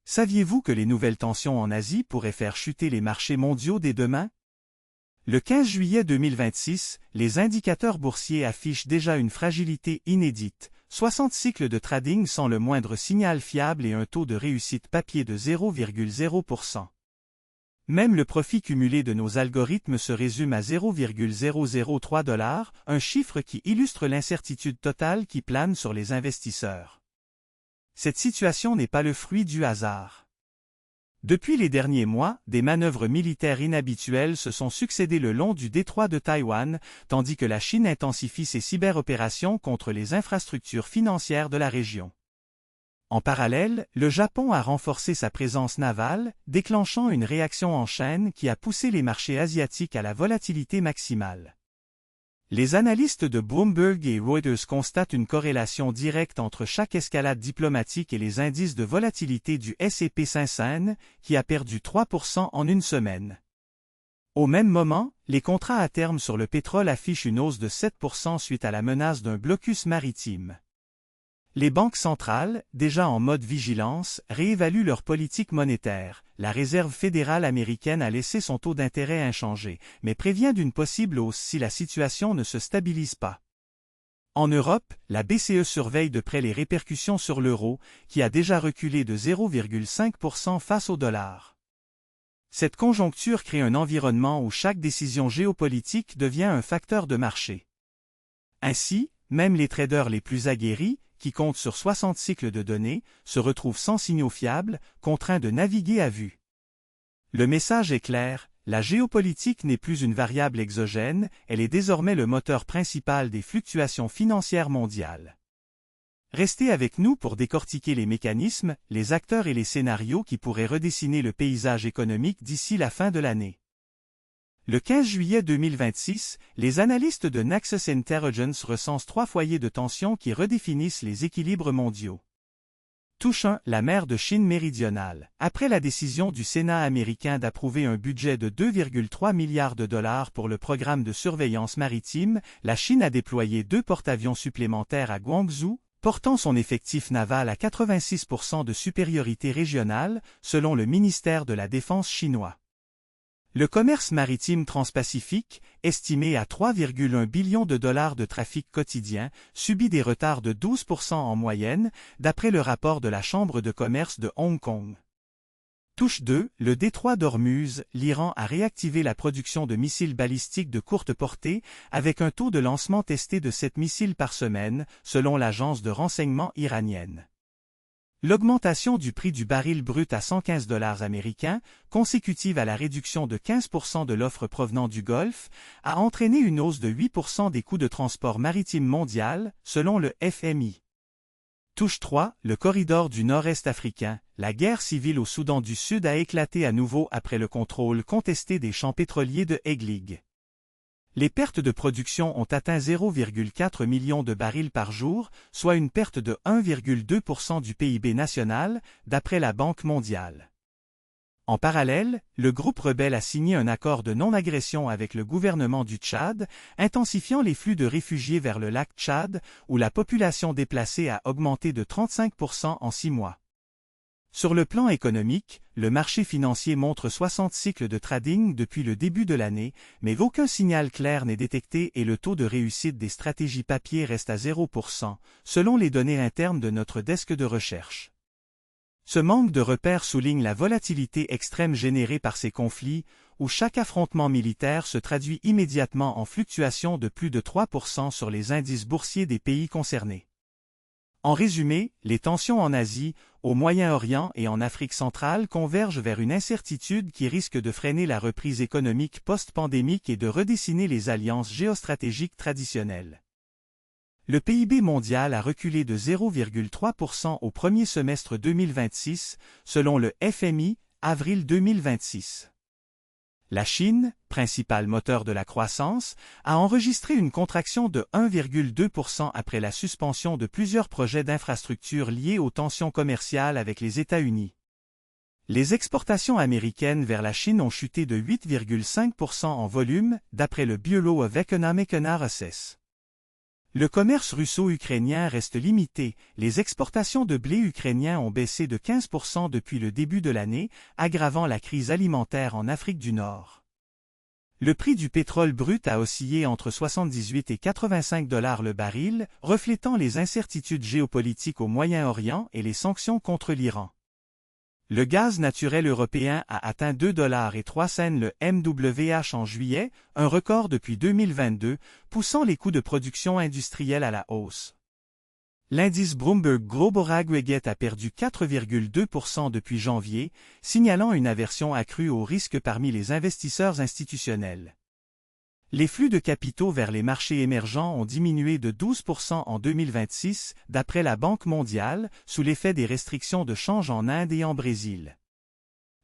Saviez-vous que les nouvelles tensions en Asie pourraient faire chuter les marchés mondiaux dès demain? Le 15 juillet 2026, les indicateurs boursiers affichent déjà une fragilité inédite, 60 cycles de trading sans le moindre signal fiable et un taux de réussite papier de 0,0%. Même le profit cumulé de nos algorithmes se résume à 0,003 $, un chiffre qui illustre l'incertitude totale qui plane sur les investisseurs. Cette situation n'est pas le fruit du hasard. Depuis les derniers mois, des manœuvres militaires inhabituelles se sont succédé le long du détroit de Taïwan, tandis que la Chine intensifie ses cyberopérations contre les infrastructures financières de la région. En parallèle, le Japon a renforcé sa présence navale, déclenchant une réaction en chaîne qui a poussé les marchés asiatiques à la volatilité maximale. Les analystes de Bloomberg et Reuters constatent une corrélation directe entre chaque escalade diplomatique et les indices de volatilité du S&P 500, qui a perdu 3% en une semaine. Au même moment, les contrats à terme sur le pétrole affichent une hausse de 7% suite à la menace d'un blocus maritime. Les banques centrales, déjà en mode vigilance, réévaluent leur politique monétaire. La Réserve fédérale américaine a laissé son taux d'intérêt inchangé, mais prévient d'une possible hausse si la situation ne se stabilise pas. En Europe, la BCE surveille de près les répercussions sur l'euro, qui a déjà reculé de 0,5% face au dollar. Cette conjoncture crée un environnement où chaque décision géopolitique devient un facteur de marché. Ainsi, même les traders les plus aguerris, qui comptent sur 60 cycles de données, se retrouvent sans signaux fiables, contraints de naviguer à vue. Le message est clair, la géopolitique n'est plus une variable exogène, elle est désormais le moteur principal des fluctuations financières mondiales. Restez avec nous pour décortiquer les mécanismes, les acteurs et les scénarios qui pourraient redessiner le paysage économique d'ici la fin de l'année. Le 15 juillet 2026, les analystes de Nexus Intelligence recensent 3 foyers de tension qui redéfinissent les équilibres mondiaux. Touche 1, la mer de Chine méridionale. Après la décision du Sénat américain d'approuver un budget de 2,3 milliards de dollars pour le programme de surveillance maritime, la Chine a déployé 2 porte-avions supplémentaires à Guangzhou, portant son effectif naval à 86% de supériorité régionale, selon le ministère de la Défense chinois. Le commerce maritime transpacifique, estimé à 3,1 billions de dollars de trafic quotidien, subit des retards de 12% en moyenne, d'après le rapport de la Chambre de commerce de Hong Kong. Touche 2, le détroit d'Ormuz, l'Iran a réactivé la production de missiles balistiques de courte portée, avec un taux de lancement testé de 7 missiles par semaine, selon l'agence de renseignement iranienne. L'augmentation du prix du baril brut à 115 $ américains, consécutive à la réduction de 15% de l'offre provenant du Golfe, a entraîné une hausse de 8% des coûts de transport maritime mondial, selon le FMI. Touche 3, le corridor du Nord-Est africain. La guerre civile au Soudan du Sud a éclaté à nouveau après le contrôle contesté des champs pétroliers de Eglig. Les pertes de production ont atteint 0,4 million de barils par jour, soit une perte de 1,2% du PIB national, d'après la Banque mondiale. En parallèle, le groupe rebelle a signé un accord de non-agression avec le gouvernement du Tchad, intensifiant les flux de réfugiés vers le lac Tchad, où la population déplacée a augmenté de 35% en 6 mois. Sur le plan économique, le marché financier montre 60 cycles de trading depuis le début de l'année, mais aucun signal clair n'est détecté et le taux de réussite des stratégies papier reste à 0%, selon les données internes de notre desk de recherche. Ce manque de repères souligne la volatilité extrême générée par ces conflits, où chaque affrontement militaire se traduit immédiatement en fluctuation de plus de 3% sur les indices boursiers des pays concernés. En résumé, les tensions en Asie, au Moyen-Orient et en Afrique centrale convergent vers une incertitude qui risque de freiner la reprise économique post-pandémique et de redessiner les alliances géostratégiques traditionnelles. Le PIB mondial a reculé de 0,3% au premier semestre 2026, selon le FMI, avril 2026. La Chine, principal moteur de la croissance, a enregistré une contraction de 1,2% après la suspension de plusieurs projets d'infrastructures liés aux tensions commerciales avec les États-Unis. Les exportations américaines vers la Chine ont chuté de 8,5% en volume, d'après le Bureau of Economic Analysis. Le commerce russo-ukrainien reste limité, les exportations de blé ukrainien ont baissé de 15% depuis le début de l'année, aggravant la crise alimentaire en Afrique du Nord. Le prix du pétrole brut a oscillé entre 78 et 85 $ le baril, reflétant les incertitudes géopolitiques au Moyen-Orient et les sanctions contre l'Iran. Le gaz naturel européen a atteint 2,03 $ le MWh en juillet, un record depuis 2022, poussant les coûts de production industrielle à la hausse. L'indice Bloomberg Global Aggregate a perdu 4,2% depuis janvier, signalant une aversion accrue au risque parmi les investisseurs institutionnels. Les flux de capitaux vers les marchés émergents ont diminué de 12% en 2026, d'après la Banque mondiale, sous l'effet des restrictions de change en Inde et en Brésil.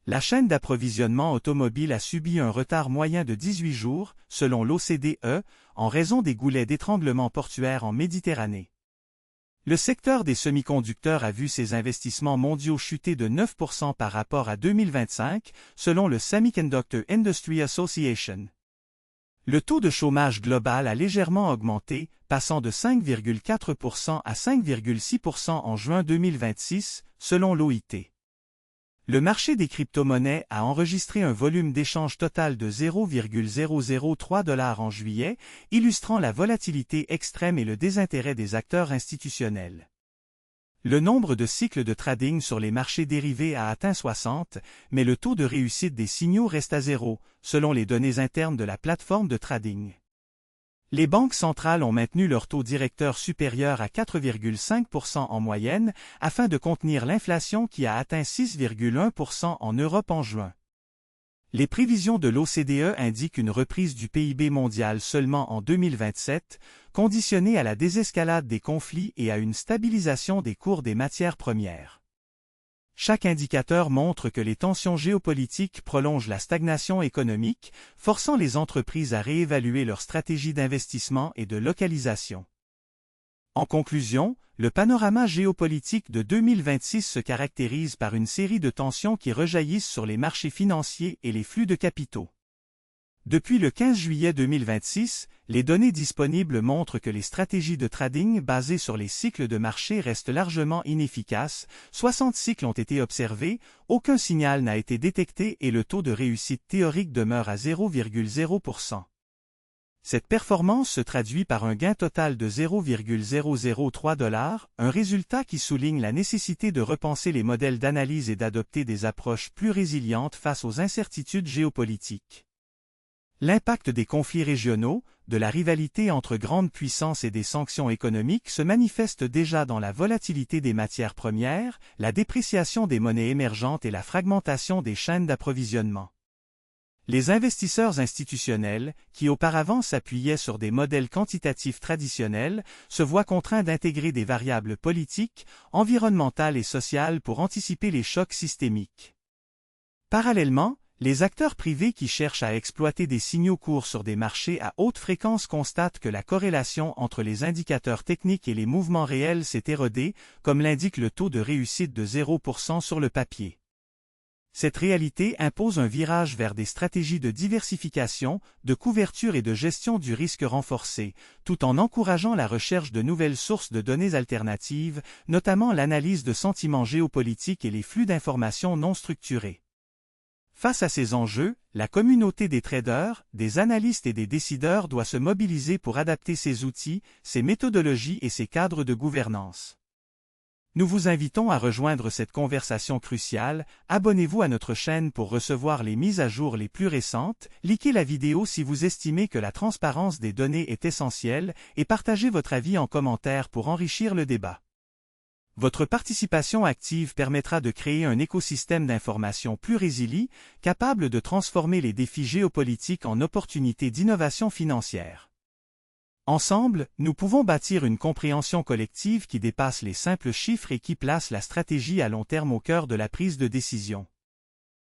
La chaîne d'approvisionnement automobile a subi un retard moyen de 18 jours, selon l'OCDE, en raison des goulets d'étranglement portuaires en Méditerranée. Le secteur des semi-conducteurs a vu ses investissements mondiaux chuter de 9% par rapport à 2025, selon le Semiconductor Industry Association. Le taux de chômage global a légèrement augmenté, passant de 5,4% à 5,6% en juin 2026, selon l'OIT. Le marché des crypto-monnaies a enregistré un volume d'échange total de 0,003 $ en juillet, illustrant la volatilité extrême et le désintérêt des acteurs institutionnels. Le nombre de cycles de trading sur les marchés dérivés a atteint 60, mais le taux de réussite des signaux reste à 0, selon les données internes de la plateforme de trading. Les banques centrales ont maintenu leur taux directeur supérieur à 4,5% en moyenne, afin de contenir l'inflation qui a atteint 6,1% en Europe en juin. Les prévisions de l'OCDE indiquent une reprise du PIB mondial seulement en 2027, conditionnée à la désescalade des conflits et à une stabilisation des cours des matières premières. Chaque indicateur montre que les tensions géopolitiques prolongent la stagnation économique, forçant les entreprises à réévaluer leur stratégie d'investissement et de localisation. En conclusion, le panorama géopolitique de 2026 se caractérise par une série de tensions qui rejaillissent sur les marchés financiers et les flux de capitaux. Depuis le 15 juillet 2026, les données disponibles montrent que les stratégies de trading basées sur les cycles de marché restent largement inefficaces, 60 cycles ont été observés, aucun signal n'a été détecté et le taux de réussite théorique demeure à 0,0%. Cette performance se traduit par un gain total de 0,003 $, un résultat qui souligne la nécessité de repenser les modèles d'analyse et d'adopter des approches plus résilientes face aux incertitudes géopolitiques. L'impact des conflits régionaux, de la rivalité entre grandes puissances et des sanctions économiques se manifeste déjà dans la volatilité des matières premières, la dépréciation des monnaies émergentes et la fragmentation des chaînes d'approvisionnement. Les investisseurs institutionnels, qui auparavant s'appuyaient sur des modèles quantitatifs traditionnels, se voient contraints d'intégrer des variables politiques, environnementales et sociales pour anticiper les chocs systémiques. Parallèlement, les acteurs privés qui cherchent à exploiter des signaux courts sur des marchés à haute fréquence constatent que la corrélation entre les indicateurs techniques et les mouvements réels s'est érodée, comme l'indique le taux de réussite de 0% sur le papier. Cette réalité impose un virage vers des stratégies de diversification, de couverture et de gestion du risque renforcées, tout en encourageant la recherche de nouvelles sources de données alternatives, notamment l'analyse de sentiments géopolitiques et les flux d'informations non structurés. Face à ces enjeux, la communauté des traders, des analystes et des décideurs doit se mobiliser pour adapter ses outils, ses méthodologies et ses cadres de gouvernance. Nous vous invitons à rejoindre cette conversation cruciale, abonnez-vous à notre chaîne pour recevoir les mises à jour les plus récentes, likez la vidéo si vous estimez que la transparence des données est essentielle et partagez votre avis en commentaire pour enrichir le débat. Votre participation active permettra de créer un écosystème d'information plus résilient, capable de transformer les défis géopolitiques en opportunités d'innovation financière. Ensemble, nous pouvons bâtir une compréhension collective qui dépasse les simples chiffres et qui place la stratégie à long terme au cœur de la prise de décision.